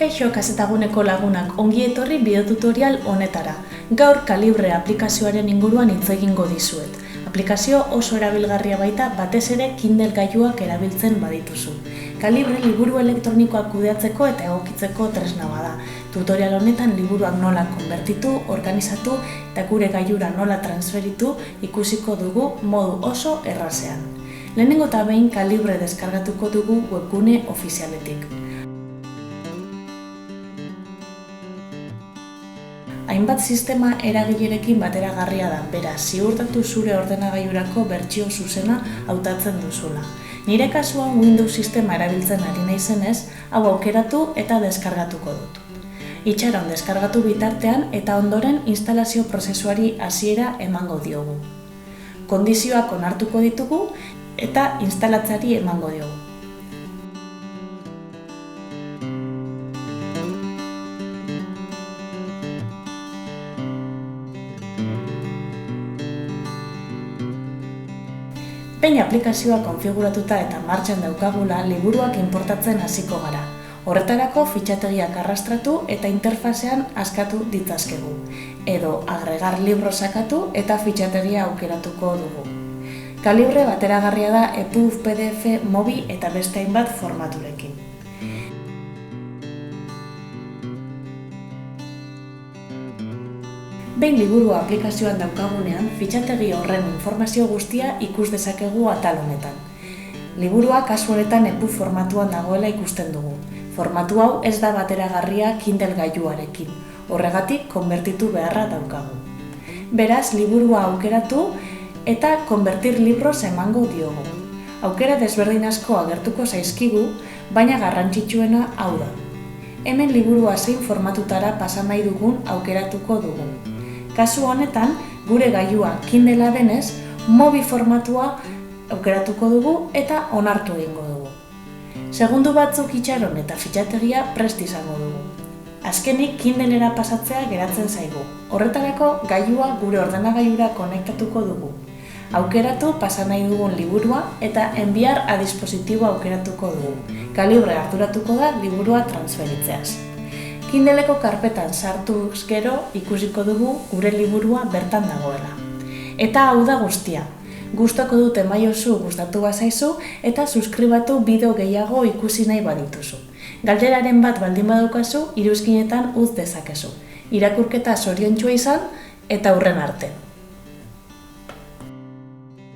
Kaixo kazetaguneko lagunak, ongi etorri bideotutorial honetara. Gaur Kalibre aplikazioaren inguruan hitz egingo dizuet. Aplikazio oso erabilgarria baita, batez ere Kindle gailuak erabiltzen badituzu. Kalibre liburu elektronikoak kudeatzeko eta egokitzeko tresna bada. Tutorial honetan liburuak nola konbertitu, organizatu eta gure gailura nola transferitu ikusiko dugu modu oso errazean. Lehenengo eta behin Kalibre deskargatuko dugu webgune ofizialetik. Hainbat sistema eragilerekin bateragarria da, beraz, ziurtatu zure ordenagailurako bertsio zuzena hautatzen duzula. Nire kasuan Windows sistema erabiltzen ari naizenez, hau aukeratu eta deskargatuko dut. Itxaron deskargatu bitartean eta ondoren instalazio prozesuari hasiera emango diogu. Kondizioak onartuko ditugu eta instalatzeari emango diogu. Behin aplikazioa konfiguratuta eta martxan daukagula, liburuak inportatzen hasiko gara. Horretarako fitxategiak arrastratu eta interfazean askatu ditzazkegu. Edo agregar libro sakatu eta fitxategia aukeratuko dugu. Kalibre bateragarria da EPUB, PDF, MOBI eta beste hainbat formaturekin. Behin liburua aplikazioan daukagunean, fitxategi horren informazio guztia ikus dezakegu atal honetan. Liburua kasu honetan EPUB formatuan dagoela ikusten dugu. Formatu hau ez da bateragarria Kindle gailuarekin, horregatik konbertitu beharra daukagu. Beraz, liburua aukeratu eta konvertir libros emango diogu. Aukera desberdin asko agertuko zaizkigu, baina garrantzitsuena hau da. Hemen liburua zein formatutara pasa nahi dugun aukeratuko dugu. Kasu honetan, gure gailua Kindlea denez, MOBI formatua aukeratuko dugu eta onartu egingo dugu. Segundu batzuk itxaron eta fitxategia prest izango dugu. Azkenik Kindlera pasatzea geratzen zaigu. Horretarako gailua gure ordenagailura konektatuko dugu. Aukeratu pasa nahi dugun liburua eta enviar a dispositibo aukeratuko dugu. Kalibre arduratuko da liburua transferitzeaz. Kindleko karpetan sartuz gero ikusiko dugu gure liburua bertan dagoela. Eta hau da guztia. Gustoko dut emaiozu gustatu bazaizu eta suskribatu bideo gehiago ikusi nahi badituzu. Galderaren bat baldin badaukazu, iruzkinetan utz dezakezu. Irakurketa zoriontsua izan eta hurren arte.